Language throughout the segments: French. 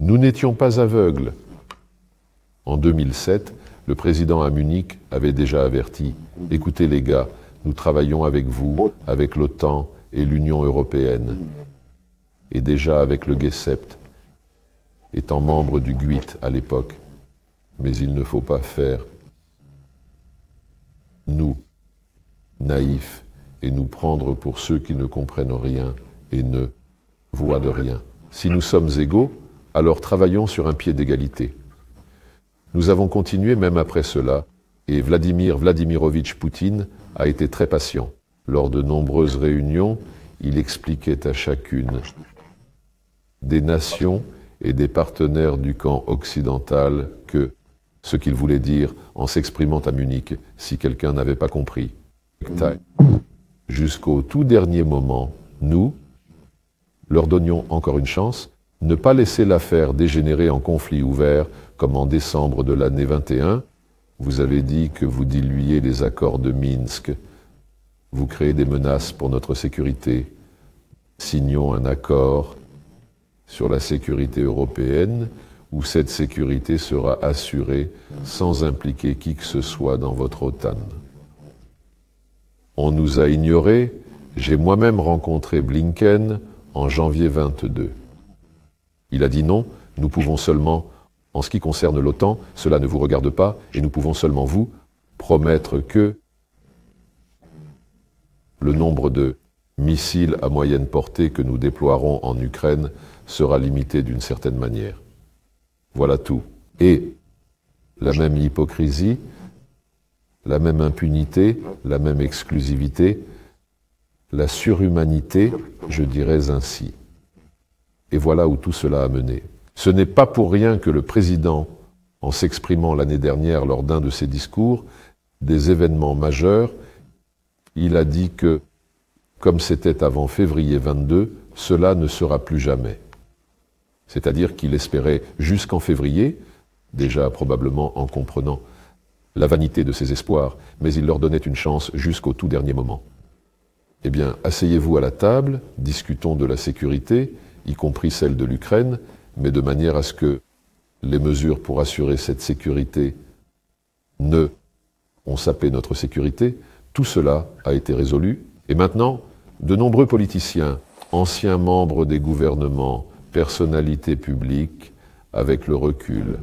Nous n'étions pas aveugles. En 2007, le président à Munich avait déjà averti « Écoutez les gars, nous travaillons avec vous, avec l'OTAN et l'Union européenne, et déjà avec le G7, étant membre du GUIT à l'époque. Mais il ne faut pas faire, nous, naïfs, et nous prendre pour ceux qui ne comprennent rien et ne voient de rien. Si nous sommes égaux, alors travaillons sur un pied d'égalité. » Nous avons continué même après cela, et Vladimir Vladimirovitch Poutine a été très patient. Lors de nombreuses réunions, il expliquait à chacune des nations et des partenaires du camp occidental que, ce qu'il voulait dire en s'exprimant à Munich, si quelqu'un n'avait pas compris. Jusqu'au tout dernier moment, nous leur donnions encore une chance, ne pas laisser l'affaire dégénérer en conflit ouvert, comme en décembre de l'année 21. Vous avez dit que vous diluiez les accords de Minsk. Vous créez des menaces pour notre sécurité. Signons un accord sur la sécurité européenne, où cette sécurité sera assurée sans impliquer qui que ce soit dans votre OTAN. On nous a ignorés. J'ai moi-même rencontré Blinken en janvier 22. Il a dit non, nous pouvons seulement, en ce qui concerne l'OTAN, cela ne vous regarde pas, et nous pouvons seulement vous promettre que le nombre de missiles à moyenne portée que nous déploierons en Ukraine sera limité d'une certaine manière. Voilà tout. Et la même hypocrisie, la même impunité, la même exclusivité, la surhumanité, je dirais ainsi. Et voilà où tout cela a mené. Ce n'est pas pour rien que le président, en s'exprimant l'année dernière lors d'un de ses discours, des événements majeurs, il a dit que, comme c'était avant février 22, cela ne sera plus jamais. C'est-à-dire qu'il espérait jusqu'en février, déjà probablement en comprenant la vanité de ses espoirs, mais il leur donnait une chance jusqu'au tout dernier moment. Eh bien, asseyez-vous à la table, discutons de la sécurité, y compris celle de l'Ukraine, mais de manière à ce que les mesures pour assurer cette sécurité ont sapé notre sécurité. Tout cela a été résolu. Et maintenant, de nombreux politiciens, anciens membres des gouvernements, personnalités publiques, avec le recul,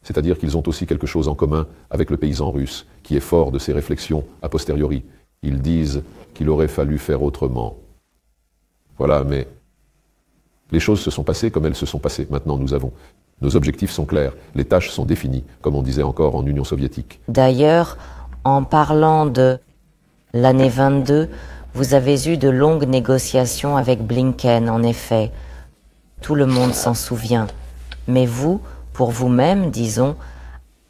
c'est-à-dire qu'ils ont aussi quelque chose en commun avec le paysan russe, qui est fort de ses réflexions a posteriori. Ils disent qu'il aurait fallu faire autrement. Voilà, mais les choses se sont passées comme elles se sont passées. Maintenant, nos objectifs sont clairs, les tâches sont définies, comme on disait encore en Union soviétique. D'ailleurs, en parlant de l'année 22, vous avez eu de longues négociations avec Blinken, en effet. Tout le monde s'en souvient. Mais vous, pour vous-même, disons,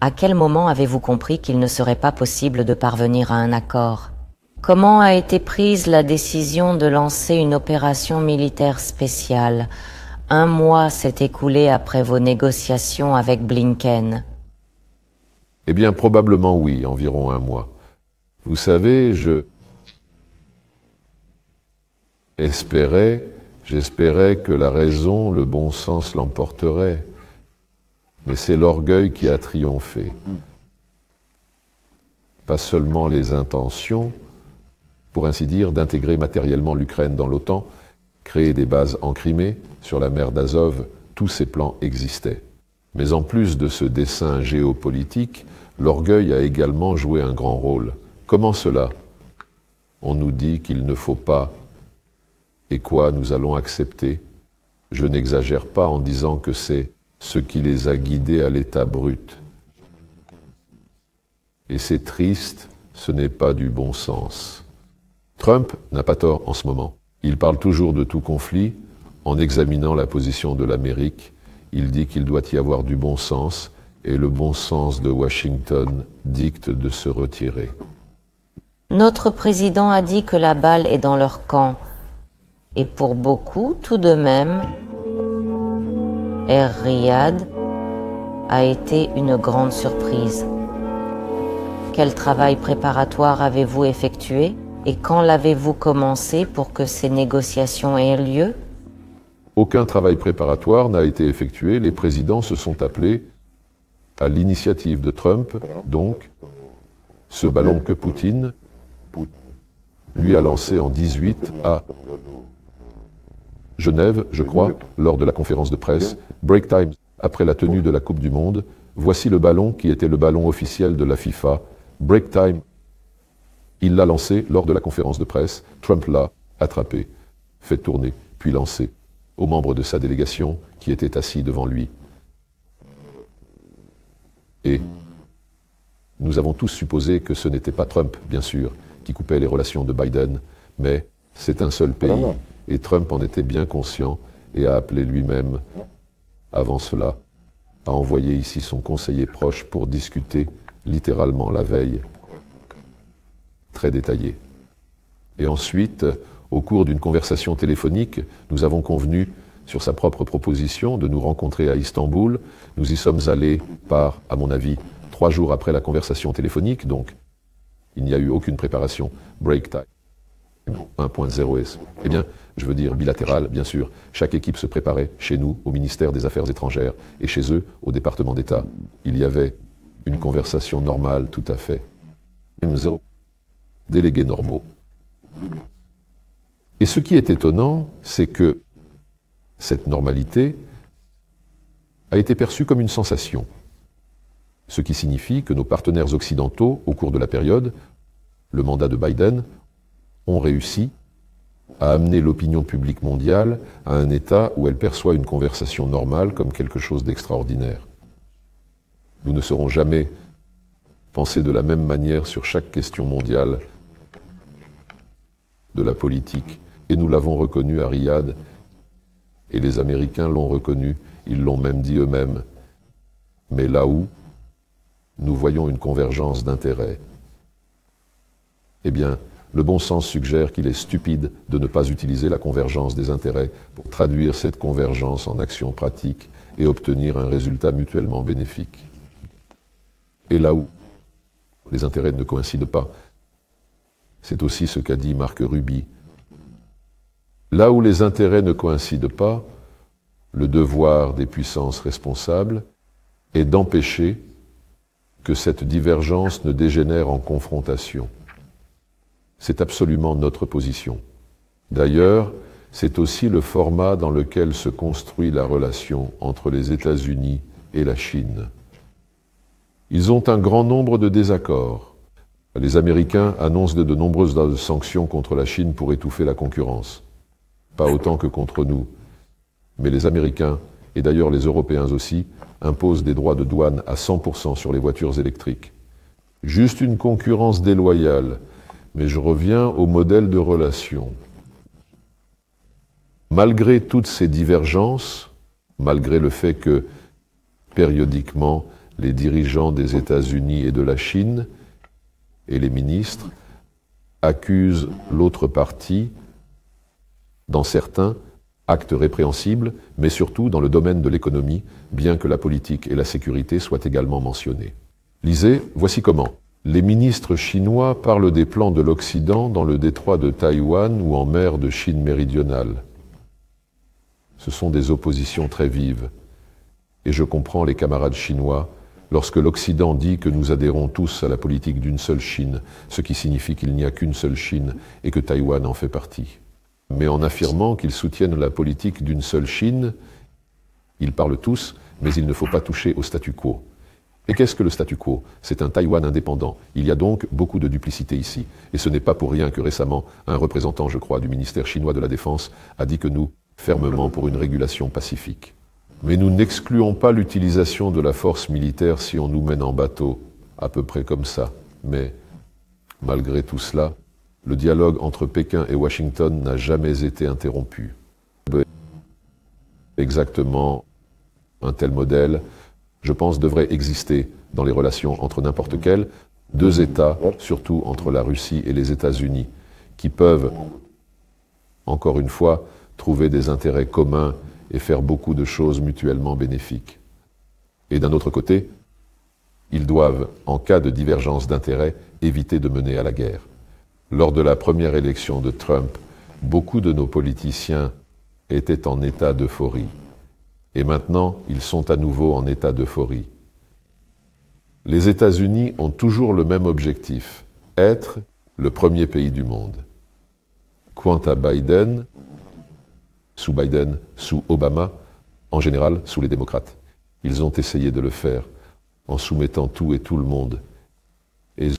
à quel moment avez-vous compris qu'il ne serait pas possible de parvenir à un accord ? Comment a été prise la décision de lancer une opération militaire spéciale ? 1 mois s'est écoulé après vos négociations avec Blinken. Eh bien, probablement oui, environ 1 mois. Vous savez, j'espérais que la raison, le bon sens l'emporterait. Mais c'est l'orgueil qui a triomphé. Pas seulement les intentions, pour ainsi dire, d'intégrer matériellement l'Ukraine dans l'OTAN, créer des bases en Crimée, sur la mer d'Azov, tous ces plans existaient. Mais en plus de ce dessein géopolitique, l'orgueil a également joué un grand rôle. Comment cela ? On nous dit qu'il ne faut pas, et quoi nous allons accepter. Je n'exagère pas en disant que c'est ce qui les a guidés à l'état brut. Et c'est triste, ce n'est pas du bon sens. Trump n'a pas tort en ce moment. Il parle toujours de tout conflit. En examinant la position de l'Amérique, il dit qu'il doit y avoir du bon sens, et le bon sens de Washington dicte de se retirer. Notre président a dit que la balle est dans leur camp. Et pour beaucoup, tout de même, Air Riyad a été une grande surprise. Quel travail préparatoire avez-vous effectué et quand l'avez-vous commencé pour que ces négociations aient lieu ? Aucun travail préparatoire n'a été effectué. Les présidents se sont appelés à l'initiative de Trump, donc, ce ballon que Poutine lui a lancé en 18 à Genève, je crois, lors de la conférence de presse, Break Time, après la tenue de la Coupe du Monde. Voici le ballon qui était le ballon officiel de la FIFA. Break Time, il l'a lancé lors de la conférence de presse. Trump l'a attrapé, fait tourner, puis lancé aux membres de sa délégation qui étaient assis devant lui. Et nous avons tous supposé que ce n'était pas Trump, bien sûr, qui coupait les relations de Biden, mais c'est un seul pays, et Trump en était bien conscient et a appelé lui-même, avant cela, à envoyer ici son conseiller proche pour discuter, littéralement la veille, très détaillé. Et ensuite, au cours d'une conversation téléphonique, nous avons convenu, sur sa propre proposition, de nous rencontrer à Istanbul. Nous y sommes allés par, à mon avis, 3 jours après la conversation téléphonique, donc il n'y a eu aucune préparation. Break time. 1.0S. Eh bien, je veux dire bilatéral, bien sûr. Chaque équipe se préparait chez nous, au ministère des Affaires étrangères, et chez eux, au département d'État. Il y avait une conversation normale, tout à fait. Zéro. Délégués normaux. Et ce qui est étonnant, c'est que cette normalité a été perçue comme une sensation. Ce qui signifie que nos partenaires occidentaux, au cours de la période, le mandat de Biden, ont réussi à amener l'opinion publique mondiale à un état où elle perçoit une conversation normale comme quelque chose d'extraordinaire. Nous ne serons jamais pensés de la même manière sur chaque question mondiale de la politique, et nous l'avons reconnu à Riyad, et les Américains l'ont reconnu, ils l'ont même dit eux-mêmes. Mais là où nous voyons une convergence d'intérêts, eh bien, le bon sens suggère qu'il est stupide de ne pas utiliser la convergence des intérêts pour traduire cette convergence en action pratique et obtenir un résultat mutuellement bénéfique. Et là où les intérêts ne coïncident pas, c'est aussi ce qu'a dit Marc Ruby. Là où les intérêts ne coïncident pas, le devoir des puissances responsables est d'empêcher que cette divergence ne dégénère en confrontation. C'est absolument notre position. D'ailleurs, c'est aussi le format dans lequel se construit la relation entre les États-Unis et la Chine. Ils ont un grand nombre de désaccords. Les Américains annoncent de nombreuses sanctions contre la Chine pour étouffer la concurrence. Pas autant que contre nous. Mais les Américains, et d'ailleurs les Européens aussi, imposent des droits de douane à 100% sur les voitures électriques. Juste une concurrence déloyale. Mais je reviens au modèle de relation. Malgré toutes ces divergences, malgré le fait que, périodiquement, les dirigeants des États-Unis et de la Chine, et les ministres, accusent l'autre partie, dans certains actes répréhensibles, mais surtout dans le domaine de l'économie, bien que la politique et la sécurité soient également mentionnées. Lisez, voici comment. Les ministres chinois parlent des plans de l'Occident dans le détroit de Taïwan ou en mer de Chine méridionale. Ce sont des oppositions très vives. Et je comprends les camarades chinois lorsque l'Occident dit que nous adhérons tous à la politique d'une seule Chine, ce qui signifie qu'il n'y a qu'une seule Chine et que Taïwan en fait partie. Mais en affirmant qu'ils soutiennent la politique d'une seule Chine, ils parlent tous, mais il ne faut pas toucher au statu quo. Et qu'est-ce que le statu quo? C'est un Taïwan indépendant. Il y a donc beaucoup de duplicité ici. Et ce n'est pas pour rien que récemment, un représentant, je crois, du ministère chinois de la Défense a dit que nous, fermement pour une régulation pacifique. Mais nous n'excluons pas l'utilisation de la force militaire si on nous mène en bateau, à peu près comme ça. Mais, malgré tout cela, le dialogue entre Pékin et Washington n'a jamais été interrompu. Exactement un tel modèle, je pense, devrait exister dans les relations entre n'importe quels deux États, surtout entre la Russie et les États-Unis, qui peuvent, encore une fois, trouver des intérêts communs et faire beaucoup de choses mutuellement bénéfiques. Et d'un autre côté, ils doivent, en cas de divergence d'intérêts, éviter de mener à la guerre. Lors de la première élection de Trump, beaucoup de nos politiciens étaient en état d'euphorie. Et maintenant, ils sont à nouveau en état d'euphorie. Les États-Unis ont toujours le même objectif, être le premier pays du monde. Quant à Biden, sous Obama, en général sous les démocrates, ils ont essayé de le faire en soumettant tout et tout le monde et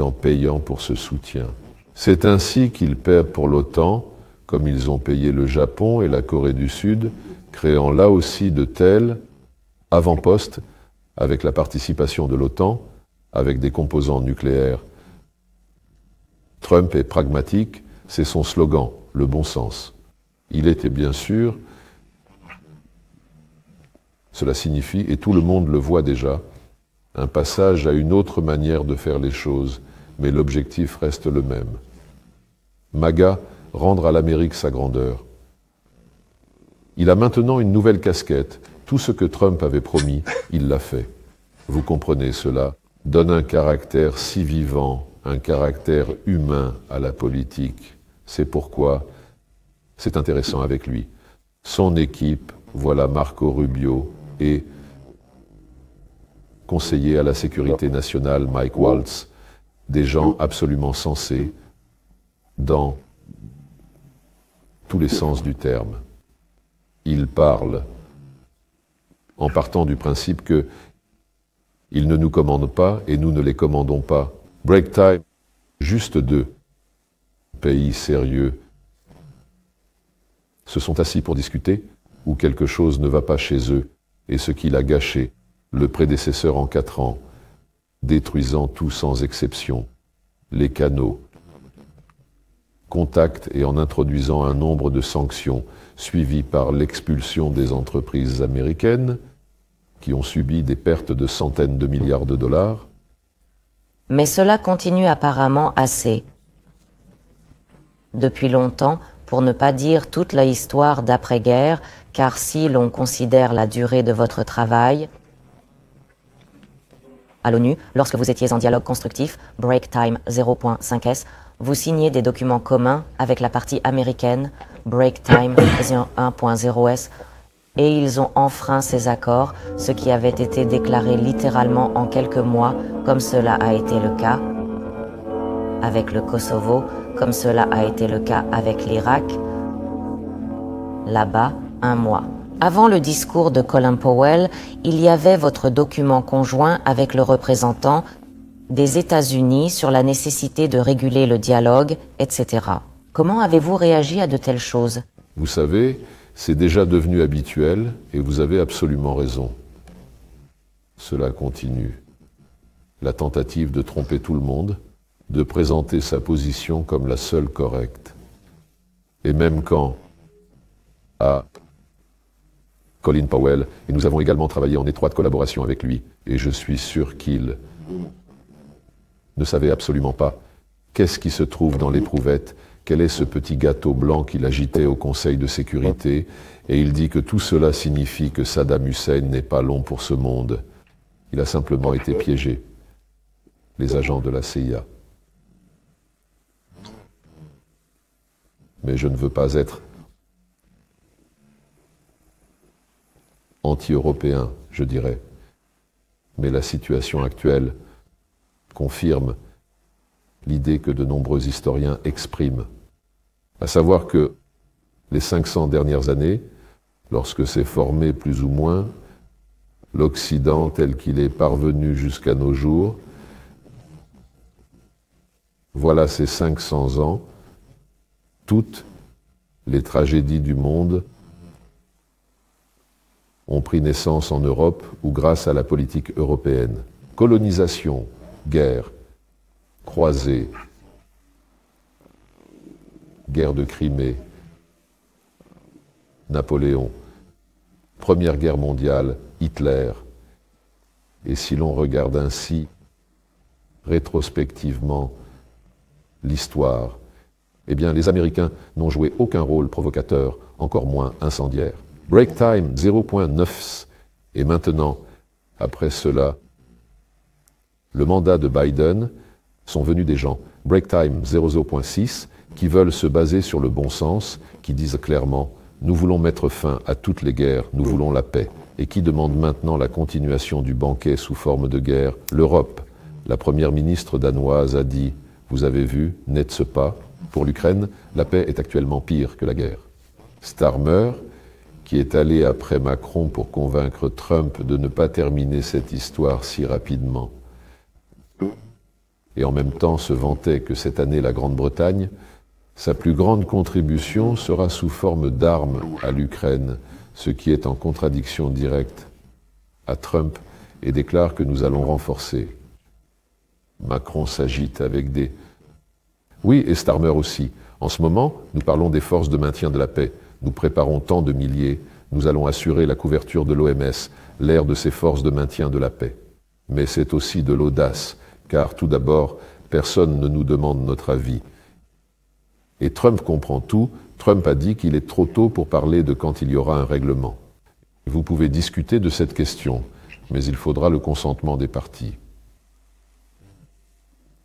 en payant pour ce soutien. C'est ainsi qu'ils paient pour l'OTAN, comme ils ont payé le Japon et la Corée du Sud, créant là aussi de tels avant-postes avec la participation de l'OTAN, avec des composants nucléaires. Trump est pragmatique, c'est son slogan, le bon sens. Il était bien sûr, cela signifie, et tout le monde le voit déjà, un passage à une autre manière de faire les choses, mais l'objectif reste le même. MAGA, rendre à l'Amérique sa grandeur. Il a maintenant une nouvelle casquette. Tout ce que Trump avait promis, il l'a fait. Vous comprenez, cela donne un caractère si vivant, un caractère humain à la politique. C'est pourquoi c'est intéressant avec lui. Son équipe, voilà Marco Rubio et conseiller à la sécurité nationale Mike Waltz, des gens absolument sensés dans tous les sens du terme. Ils parlent en partant du principe que ils ne nous commandent pas et nous ne les commandons pas. Break time, juste deux pays sérieux se sont assis pour discuter où quelque chose ne va pas chez eux et ce qu'il a gâché, le prédécesseur en 4 ans, détruisant tout sans exception, les canaux, contact et en introduisant un nombre de sanctions suivies par l'expulsion des entreprises américaines qui ont subi des pertes de centaines de milliards de dollars. Mais cela continue apparemment assez. Depuis longtemps, pour ne pas dire toute la histoire d'après-guerre, car si l'on considère la durée de votre travail, à l'ONU, lorsque vous étiez en dialogue constructif, Break Time 0.5s, vous signez des documents communs avec la partie américaine, Break Time 1.0s, et ils ont enfreint ces accords, ce qui avait été déclaré littéralement en quelques mois, comme cela a été le cas avec le Kosovo, comme cela a été le cas avec l'Irak, là-bas, 1 mois. Avant le discours de Colin Powell, il y avait votre document conjoint avec le représentant des États-Unis sur la nécessité de réguler le dialogue, etc. Comment avez-vous réagi à de telles choses? Vous savez, c'est déjà devenu habituel et vous avez absolument raison. Cela continue. La tentative de tromper tout le monde, de présenter sa position comme la seule correcte. Et même quand, à Colin Powell, et nous avons également travaillé en étroite collaboration avec lui, et je suis sûr qu'il ne savait absolument pas qu'est-ce qui se trouve dans l'éprouvette, quel est ce petit gâteau blanc qu'il agitait au Conseil de sécurité, et il dit que tout cela signifie que Saddam Hussein n'est pas long pour ce monde. Il a simplement été piégé. Les agents de la CIA. Mais je ne veux pas être anti-européen, je dirais. Mais la situation actuelle confirme l'idée que de nombreux historiens expriment, à savoir que les 500 dernières années, lorsque s'est formé plus ou moins l'Occident tel qu'il est parvenu jusqu'à nos jours, voilà ces 500 ans, toutes les tragédies du monde ont pris naissance en Europe ou grâce à la politique européenne. Colonisation, guerre, croisée, guerre de Crimée, Napoléon, Première Guerre mondiale, Hitler. Et si l'on regarde ainsi, rétrospectivement, l'histoire, eh bien les Américains n'ont joué aucun rôle provocateur, encore moins incendiaire. Break time 0.9, et maintenant, après cela, le mandat de Biden, sont venus des gens. Break time 0.6, qui veulent se baser sur le bon sens, qui disent clairement « Nous voulons mettre fin à toutes les guerres, nous voulons la paix », et qui demandent maintenant la continuation du banquet sous forme de guerre. L'Europe, la première ministre danoise a dit « Vous avez vu, n'est-ce pas ? Pour l'Ukraine, la paix est actuellement pire que la guerre. » Starmer, qui est allé après Macron pour convaincre Trump de ne pas terminer cette histoire si rapidement, et en même temps se vantait que cette année la Grande-Bretagne, sa plus grande contribution sera sous forme d'armes à l'Ukraine, ce qui est en contradiction directe à Trump, et déclare que nous allons renforcer. Macron s'agite avec des... Oui, et Starmer aussi. En ce moment, nous parlons des forces de maintien de la paix. Nous préparons tant de milliers. Nous allons assurer la couverture de l'OMS, l'ère de ces forces de maintien de la paix. Mais c'est aussi de l'audace, car tout d'abord, personne ne nous demande notre avis. Et Trump comprend tout. Trump a dit qu'il est trop tôt pour parler de quand il y aura un règlement. Vous pouvez discuter de cette question, mais il faudra le consentement des partis.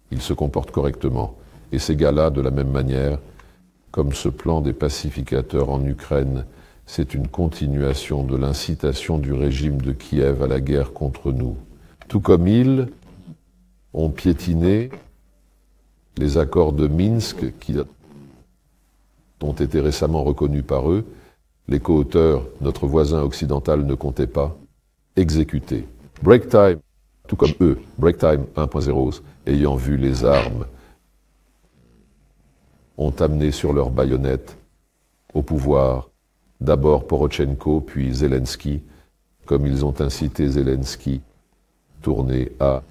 Il se comporte correctement. Et ces gars-là, de la même manière, comme ce plan des pacificateurs en Ukraine, c'est une continuation de l'incitation du régime de Kiev à la guerre contre nous. Tout comme ils ont piétiné les accords de Minsk qui ont été récemment reconnus par eux, les co-auteurs, notre voisin occidental ne comptait pas, exécutés. Break Time, tout comme eux, Break Time 1.0, ayant vu les armes, ont amené sur leurs baïonnettes au pouvoir d'abord Porochenko, puis Zelensky, comme ils ont incité Zelensky tourner à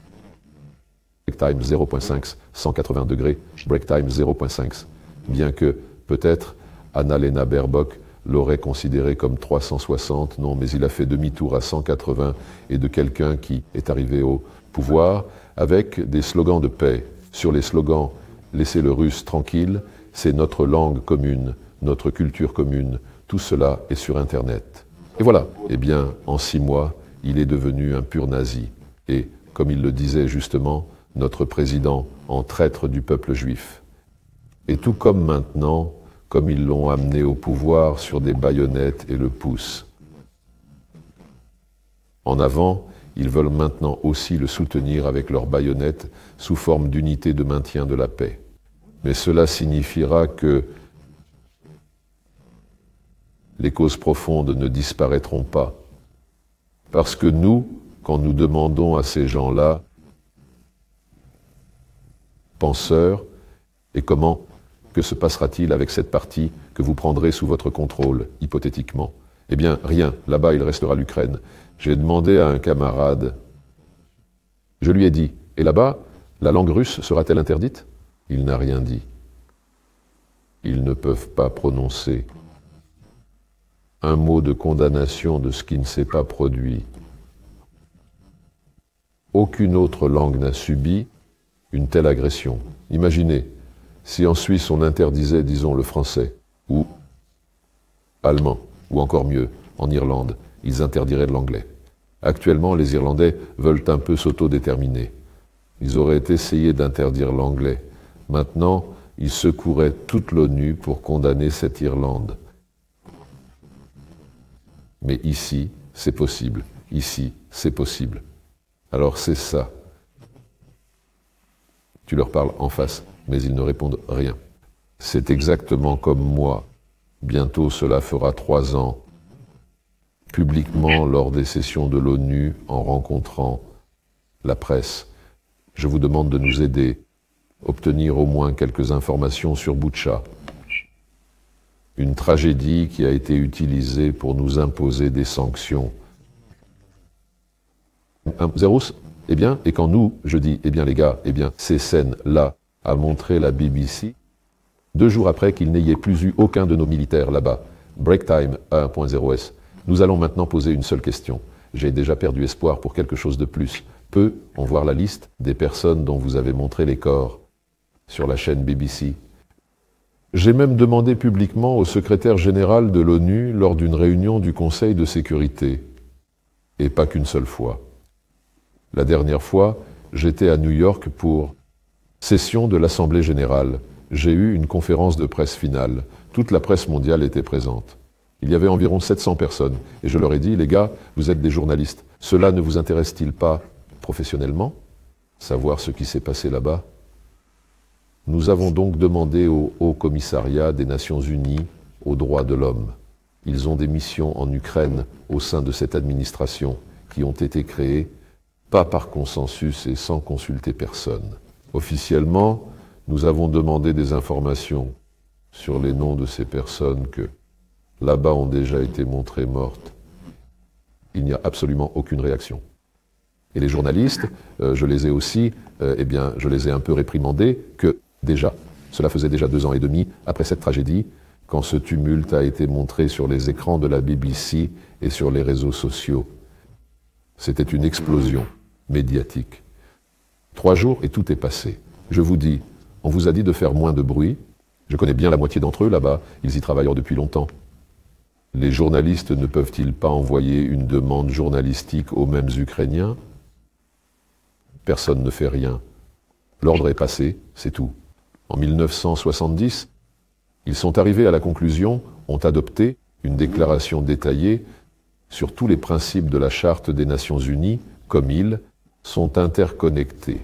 Break Time 0.5, 180 degrés, Break Time 0.5, bien que peut-être Annalena Baerbock l'aurait considéré comme 360, non, mais il a fait demi-tour à 180 et de quelqu'un qui est arrivé au pouvoir avec des slogans de paix. Sur les slogans « Laissez le russe tranquille », c'est notre langue commune, notre culture commune, tout cela est sur Internet. Et voilà, eh bien, en 6 mois, il est devenu un pur nazi. Et, comme il le disait justement, notre président en traître du peuple juif. Et tout comme maintenant, comme ils l'ont amené au pouvoir sur des baïonnettes et le pouce. En avant, ils veulent maintenant aussi le soutenir avec leurs baïonnettes sous forme d'unité de maintien de la paix. Mais cela signifiera que les causes profondes ne disparaîtront pas. Parce que nous, quand nous demandons à ces gens-là, penseurs, et comment, que se passera-t-il avec cette partie que vous prendrez sous votre contrôle, hypothétiquement? Eh bien, rien. Là-bas, il restera l'Ukraine. J'ai demandé à un camarade, je lui ai dit, et là-bas, la langue russe sera-t-elle interdite? Il n'a rien dit. Ils ne peuvent pas prononcer un mot de condamnation de ce qui ne s'est pas produit. Aucune autre langue n'a subi une telle agression. Imaginez, si en Suisse on interdisait, disons, le français, ou allemand, ou encore mieux, en Irlande, ils interdiraient l'anglais. Actuellement, les Irlandais veulent un peu s'autodéterminer. Ils auraient essayé d'interdire l'anglais. Maintenant, ils secoueraient toute l'ONU pour condamner cette Irlande. Mais ici, c'est possible. Ici, c'est possible. Alors c'est ça. Tu leur parles en face, mais ils ne répondent rien. C'est exactement comme moi. Bientôt, cela fera 3 ans. Publiquement, lors des sessions de l'ONU, en rencontrant la presse, je vous demande de nous aider, obtenir au moins quelques informations sur Boutcha. Une tragédie qui a été utilisée pour nous imposer des sanctions. Zéros, eh bien, et quand nous, je dis, eh bien les gars, eh bien, ces scènes-là a montré la BBC, 2 jours après qu'il n'y ait plus eu aucun de nos militaires là-bas. Break time 1.0s. Nous allons maintenant poser une seule question. J'ai déjà perdu espoir pour quelque chose de plus. Peut-on voir la liste des personnes dont vous avez montré les corps sur la chaîne BBC? J'ai même demandé publiquement au secrétaire général de l'ONU lors d'une réunion du Conseil de sécurité. Et pas qu'une seule fois. La dernière fois, j'étais à New York pour session de l'Assemblée générale. j'ai eu une conférence de presse finale. Toute la presse mondiale était présente. Il y avait environ 700 personnes. Et je leur ai dit, les gars, vous êtes des journalistes. Cela ne vous intéresse-t-il pas professionnellement? Savoir ce qui s'est passé là-bas? Nous avons donc demandé au Haut Commissariat des Nations Unies aux droits de l'homme. Ils ont des missions en Ukraine au sein de cette administration qui ont été créées, pas par consensus et sans consulter personne. Officiellement, nous avons demandé des informations sur les noms de ces personnes que là-bas ont déjà été montrées mortes. Il n'y a absolument aucune réaction. Et les journalistes, je les ai aussi, je les ai un peu réprimandés que déjà, cela faisait déjà 2 ans et demi après cette tragédie, quand ce tumulte a été montré sur les écrans de la BBC et sur les réseaux sociaux. C'était une explosion médiatique. 3 jours et tout est passé. Je vous dis, on vous a dit de faire moins de bruit. Je connais bien la moitié d'entre eux là-bas, ils y travaillent depuis longtemps. Les journalistes ne peuvent-ils pas envoyer une demande journalistique aux mêmes Ukrainiens? Personne ne fait rien. L'ordre est passé, c'est tout. En 1970, ils sont arrivés à la conclusion, ont adopté une déclaration détaillée sur tous les principes de la Charte des Nations Unies, comme ils sont interconnectés.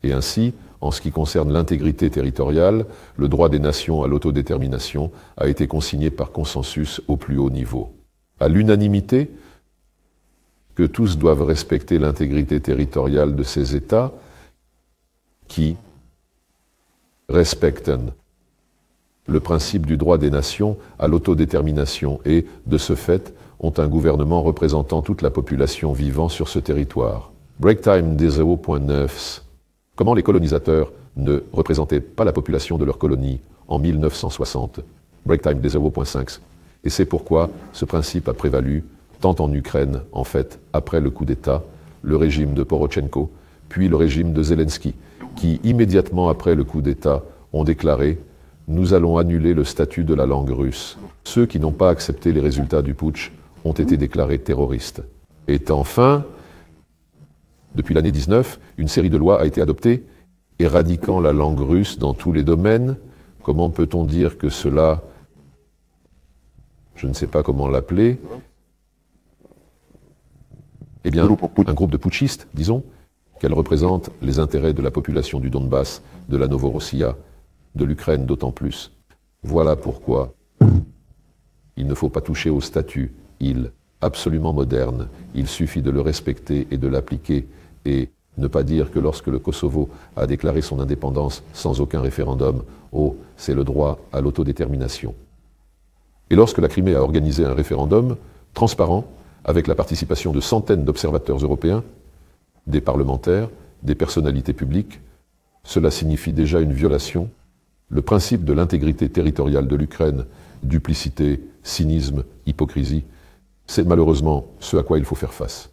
Et ainsi, en ce qui concerne l'intégrité territoriale, le droit des nations à l'autodétermination a été consigné par consensus au plus haut niveau. À l'unanimité, que tous doivent respecter l'intégrité territoriale de ces États qui respectent le principe du droit des nations à l'autodétermination et, de ce fait, ont un gouvernement représentant toute la population vivant sur ce territoire. Breaktime des 0.9. Comment les colonisateurs ne représentaient pas la population de leur colonie en 1960. Breaktime des 0.5. Et c'est pourquoi ce principe a prévalu tant en Ukraine, en fait, après le coup d'État, le régime de Porochenko, puis le régime de Zelensky, qui, immédiatement après le coup d'État, ont déclaré « Nous allons annuler le statut de la langue russe ». Ceux qui n'ont pas accepté les résultats du putsch ont été déclarés terroristes. Et enfin, depuis l'année 19, une série de lois a été adoptée, éradiquant la langue russe dans tous les domaines. Comment peut-on dire que cela, je ne sais pas comment l'appeler, eh bien, un groupe de putschistes, disons, qu'elle représente les intérêts de la population du Donbass, de la Novorossiya, de l'Ukraine d'autant plus. Voilà pourquoi il ne faut pas toucher au statut, absolument moderne. Il suffit de le respecter et de l'appliquer et ne pas dire que lorsque le Kosovo a déclaré son indépendance sans aucun référendum, oh, c'est le droit à l'autodétermination. Et lorsque la Crimée a organisé un référendum transparent, avec la participation de centaines d'observateurs européens, des parlementaires, des personnalités publiques, cela signifie déjà une violation. Le principe de l'intégrité territoriale de l'Ukraine, duplicité, cynisme, hypocrisie, c'est malheureusement ce à quoi il faut faire face.